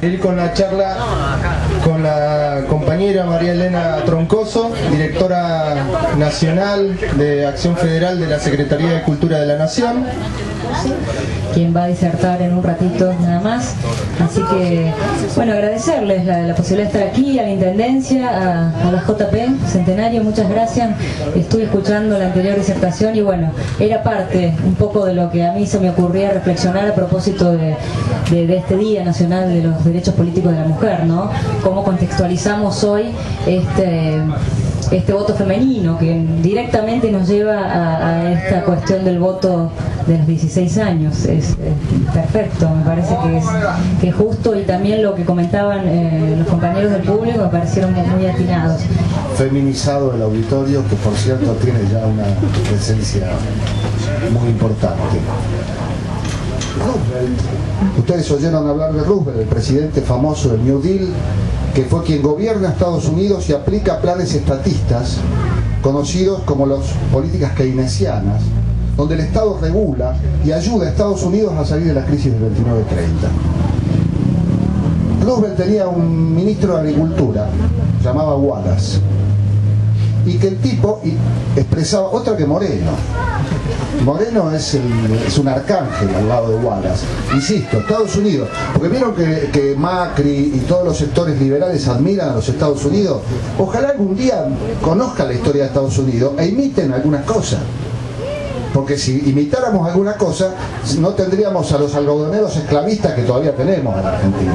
Ir con la charla con la compañera María Elena Troncoso, directora nacional de Acción Federal de la Secretaría de Cultura de la Nación. Quien va a disertar en un ratito nada más. Así que, bueno, agradecerles la posibilidad de estar aquí, a la Intendencia, a la JP Centenario, muchas gracias. Estuve escuchando la anterior disertación y bueno, era parte un poco de lo que a mí se me ocurría reflexionar a propósito de este Día Nacional de los Derechos Políticos de la Mujer, ¿no? Cómo contextualizamos hoy este voto femenino que directamente nos lleva a esta cuestión del voto de los 16 años. Es perfecto, me parece que es justo, y también lo que comentaban los compañeros del público me parecieron muy atinados. Feminizado el auditorio, que por cierto tiene ya una presencia muy importante. Roosevelt. Ustedes oyeron hablar de Roosevelt, el presidente famoso del New Deal, que fue quien gobierna Estados Unidos y aplica planes estatistas conocidos como las políticas keynesianas, donde el Estado regula y ayuda a Estados Unidos a salir de la crisis del 29-30. Roosevelt tenía un ministro de Agricultura, llamaba Wallace, y que el tipo expresaba, otra que Moreno. Moreno es un arcángel al lado de Wallace. Insisto, Estados Unidos, porque vieron que Macri y todos los sectores liberales admiran a los Estados Unidos. Ojalá algún día conozcan la historia de Estados Unidos e imiten algunas cosas. Porque si imitáramos alguna cosa, no tendríamos a los algodoneros esclavistas que todavía tenemos en la Argentina.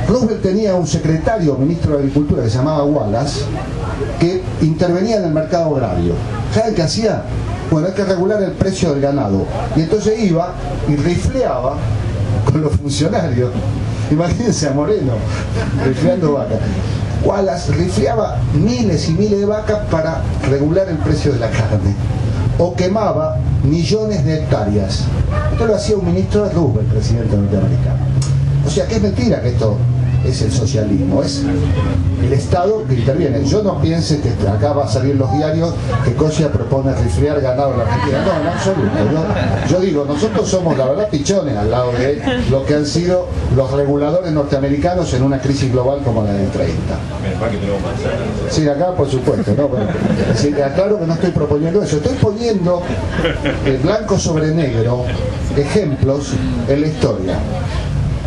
Roosevelt tenía un secretario, ministro de Agricultura, que se llamaba Wallace, que intervenía en el mercado agrario. ¿Saben qué hacía? Bueno, hay que regular el precio del ganado. Y entonces iba y rifleaba con los funcionarios. Imagínense a Moreno rifleando vacas. Wallace rifleaba miles y miles de vacas para regular el precio de la carne. O quemaba millones de hectáreas. Esto lo hacía un ministro de Roosevelt, presidente norteamericano. O sea que es mentira que esto es el socialismo, es el Estado que interviene. Yo no piense que acá va a salir en los diarios que Cosia propone riflear ganado en la Argentina. No, en absoluto. Yo digo, nosotros somos la verdad pichones al lado de lo que han sido los reguladores norteamericanos en una crisis global como la del 30. Sí, acá por supuesto, ¿no? Bueno, sí, aclaro que no estoy proponiendo eso. Estoy poniendo blanco sobre negro ejemplos en la historia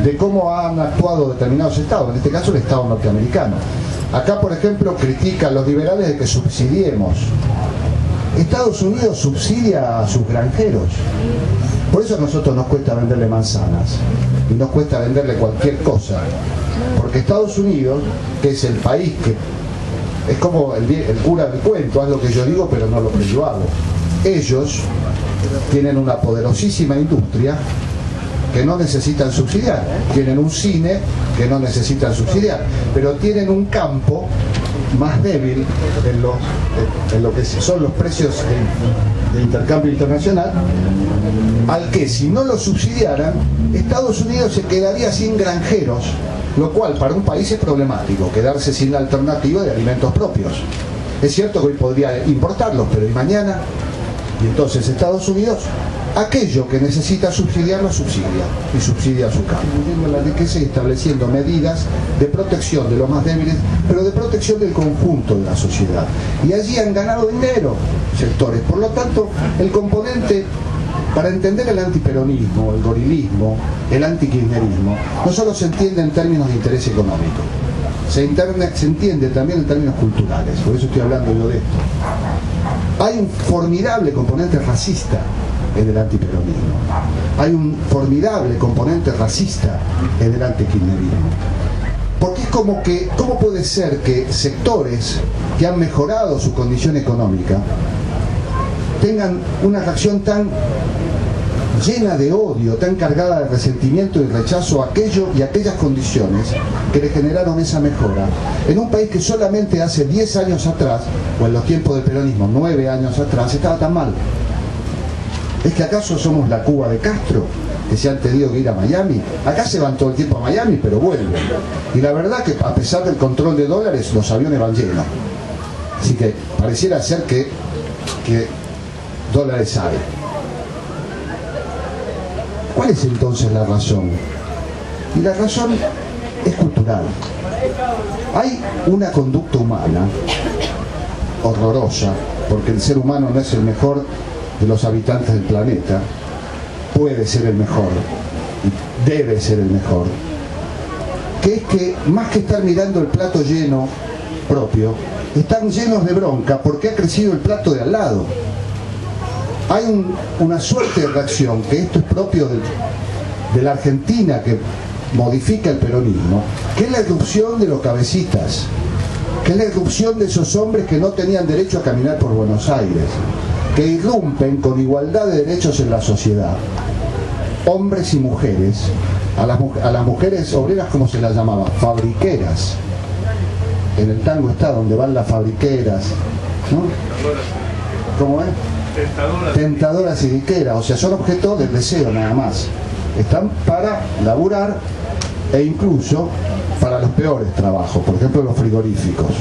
de cómo han actuado determinados estados, en este caso el Estado norteamericano. Acá, por ejemplo, critican los liberales de que subsidiemos. Estados Unidos subsidia a sus granjeros. Por eso a nosotros nos cuesta venderle manzanas y nos cuesta venderle cualquier cosa. Porque Estados Unidos, que es el país que es como el cura del cuento, haz lo que yo digo pero no lo que yo hago. Ellos tienen una poderosísima industria que no necesitan subsidiar, tienen un cine que no necesitan subsidiar, pero tienen un campo más débil en lo que son los precios de intercambio internacional, al que si no lo subsidiaran, Estados Unidos se quedaría sin granjeros, lo cual para un país es problemático, quedarse sin la alternativa de alimentos propios. Es cierto que hoy podría importarlos, pero ¿y mañana? Y entonces Estados Unidos, aquello que necesita subsidiar, lo subsidia, y subsidia a su campo, la riqueza y estableciendo medidas de protección de los más débiles, pero de protección del conjunto de la sociedad. Y allí han ganado dinero sectores. Por lo tanto, el componente, para entender el antiperonismo, el gorilismo, el antikirchnerismo, no solo se entiende en términos de interés económico, se entiende también en términos culturales. Por eso estoy hablando yo de esto. Hay un formidable componente racista en el antiperonismo. Hay un formidable componente racista en el antikirchnerismo. Porque es como que, ¿cómo puede ser que sectores que han mejorado su condición económica tengan una reacción tan llena de odio, tan cargada de resentimiento y rechazo a aquello y aquellas condiciones que le generaron esa mejora, en un país que solamente hace 10 años atrás, o en los tiempos del peronismo, 9 años atrás, estaba tan mal? ¿Es que acaso somos la Cuba de Castro, que se han tenido que ir a Miami? Acá se van todo el tiempo a Miami, pero vuelven. Y la verdad que a pesar del control de dólares, los aviones van llenos. Así que pareciera ser que dólares hay. ¿Cuál es entonces la razón? Y la razón es cultural. Hay una conducta humana horrorosa, porque el ser humano no es el mejor de los habitantes del planeta, puede ser el mejor, y debe ser el mejor, que es que más que estar mirando el plato lleno propio, están llenos de bronca porque ha crecido el plato de al lado. Hay una suerte de reacción, que esto es propio de la Argentina, que modifica el peronismo, que es la irrupción de los cabecitas, que es la irrupción de esos hombres que no tenían derecho a caminar por Buenos Aires, que irrumpen con igualdad de derechos en la sociedad, hombres y mujeres. A las mujeres obreras, ¿cómo se las llamaba? Fabriqueras. En el tango está donde van las fabriqueras, ¿no? ¿Cómo es? Tentadoras y diqueras, o sea, son objeto del deseo nada más. Están para laburar e incluso para los peores trabajos, por ejemplo los frigoríficos.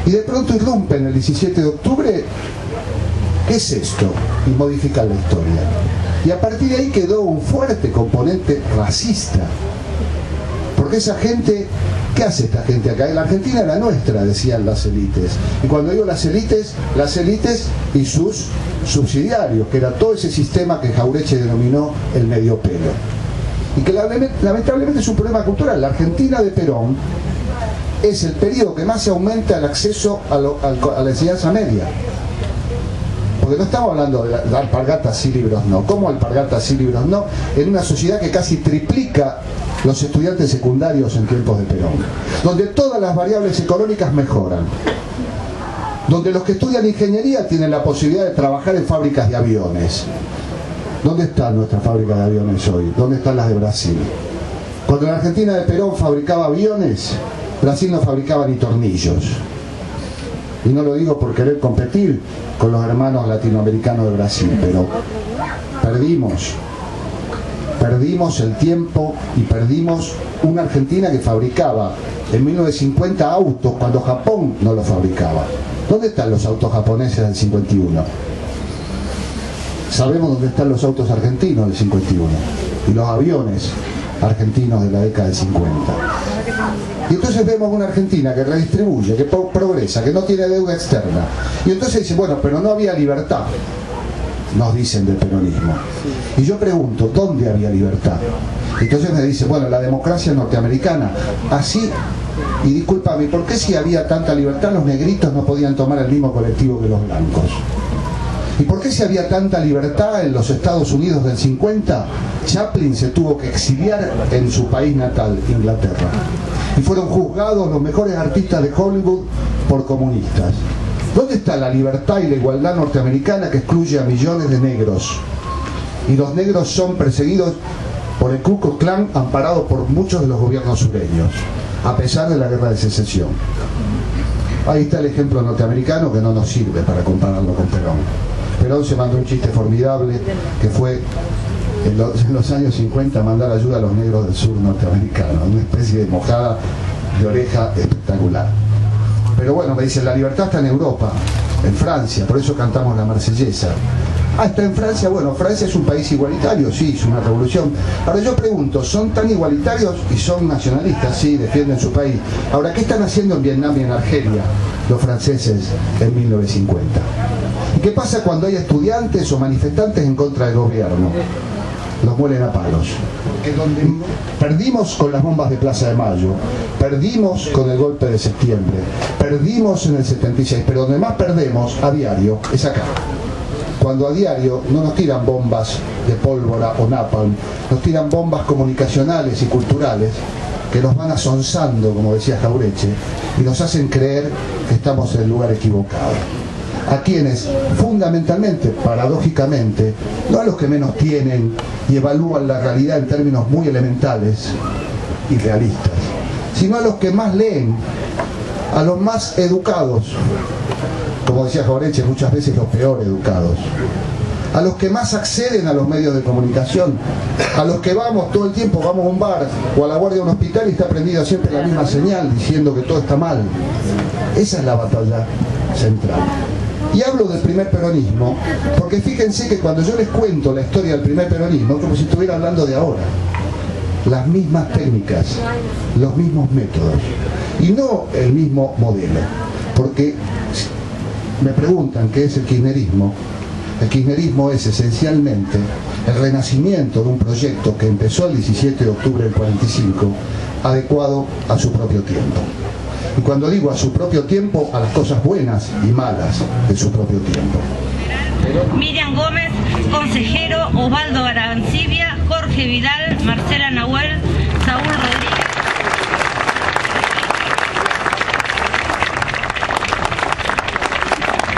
Y de pronto irrumpen el 17 de octubre, ¿qué es esto? Y modifican la historia. Y a partir de ahí quedó un fuerte componente racista. Porque esa gente, ¿qué hace esta gente acá? La Argentina era nuestra, decían las élites. Y cuando digo las élites y sus subsidiarios, que era todo ese sistema que Jauretche denominó el medio pelo. Y que lamentablemente es un problema cultural. La Argentina de Perón es el periodo que más se aumenta el acceso a la enseñanza media. Porque no estamos hablando de alpargatas sí, libros no. ¿Cómo alpargatas sí, libros no? En una sociedad que casi triplica los estudiantes secundarios en tiempos de Perón, donde todas las variables económicas mejoran, donde los que estudian ingeniería tienen la posibilidad de trabajar en fábricas de aviones. ¿Dónde están nuestras fábricas de aviones hoy? ¿Dónde están las de Brasil? Cuando la Argentina de Perón fabricaba aviones, Brasil no fabricaba ni tornillos. Y no lo digo por querer competir con los hermanos latinoamericanos de Brasil, pero perdimos el tiempo y perdimos una Argentina que fabricaba en 1950 autos cuando Japón no los fabricaba. ¿Dónde están los autos japoneses del 51? Sabemos dónde están los autos argentinos del 51 y los aviones argentinos de la década del 50. Y entonces vemos una Argentina que redistribuye, que progresa, que no tiene deuda externa. Y entonces dice, bueno, pero no había libertad, nos dicen del peronismo. Y yo pregunto, ¿dónde había libertad? Entonces me dice, bueno, la democracia norteamericana. Así, y discúlpame, ¿por qué si había tanta libertad los negritos no podían tomar el mismo colectivo que los blancos? ¿Y por qué si había tanta libertad en los Estados Unidos del 50, Chaplin se tuvo que exiliar en su país natal, Inglaterra? Y fueron juzgados los mejores artistas de Hollywood por comunistas. ¿Dónde está la libertad y la igualdad norteamericana que excluye a millones de negros? Y los negros son perseguidos por el Ku Klux Klan, amparados por muchos de los gobiernos sureños, a pesar de la guerra de secesión. Ahí está el ejemplo norteamericano que no nos sirve para compararlo con Perón. Perón se mandó un chiste formidable que fue en los años 50 mandar ayuda a los negros del sur norteamericano, una especie de mojada de oreja espectacular. Pero bueno, me dicen, la libertad está en Europa, en Francia, por eso cantamos la Marsellesa. Ah, está en Francia. Bueno, Francia es un país igualitario, sí, es una revolución. Ahora yo pregunto, ¿son tan igualitarios y son nacionalistas? Sí, defienden su país. Ahora, ¿qué están haciendo en Vietnam y en Argelia los franceses en 1950? ¿Y qué pasa cuando hay estudiantes o manifestantes en contra del gobierno? Los muelen a palos. Que donde perdimos con las bombas de Plaza de Mayo, perdimos con el golpe de septiembre, perdimos en el 76, pero donde más perdemos a diario es acá. Cuando a diario no nos tiran bombas de pólvora o napalm, nos tiran bombas comunicacionales y culturales que nos van asonsando, como decía Jauretche, y nos hacen creer que estamos en el lugar equivocado. A quienes, fundamentalmente, paradójicamente, no a los que menos tienen y evalúan la realidad en términos muy elementales y realistas, sino a los que más leen, a los más educados, como decía Jauretche, muchas veces los peor educados, a los que más acceden a los medios de comunicación, a los que vamos todo el tiempo, vamos a un bar o a la guardia de un hospital y está prendida siempre la misma señal diciendo que todo está mal. Esa es la batalla central. Y hablo del primer peronismo, porque fíjense que cuando yo les cuento la historia del primer peronismo, es como si estuviera hablando de ahora. Las mismas técnicas, los mismos métodos, y no el mismo modelo. Porque me preguntan qué es el kirchnerismo. El kirchnerismo es esencialmente el renacimiento de un proyecto que empezó el 17 de octubre del 45, adecuado a su propio tiempo. Y cuando digo a su propio tiempo, a las cosas buenas y malas de su propio tiempo. Miriam Gómez, consejero, Osvaldo Arancibia, Jorge Vidal, Marcela Nahuel, Saúl Rodríguez.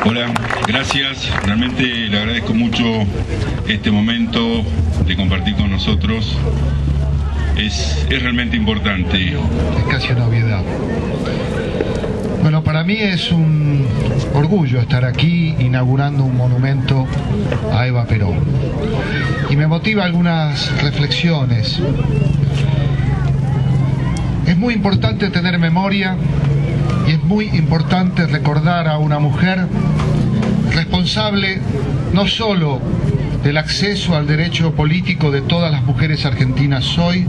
Hola, gracias. Realmente le agradezco mucho este momento de compartir con nosotros. Es realmente importante. Es casi una obviedad. Bueno, para mí es un orgullo estar aquí inaugurando un monumento a Eva Perón. Y me motiva algunas reflexiones. Es muy importante tener memoria y es muy importante recordar a una mujer responsable no solo del acceso al derecho político de todas las mujeres argentinas hoy,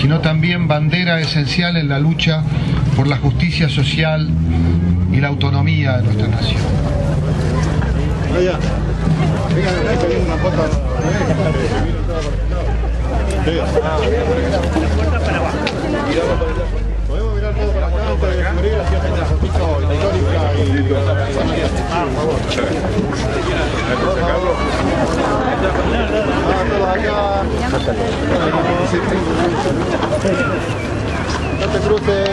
sino también bandera esencial en la lucha por la justicia social y la autonomía de nuestra nación. Podemos mirar todo para acá antes de descubrir, así hacemos una fotito histórica y... por favor. Todos acá. No te cruces.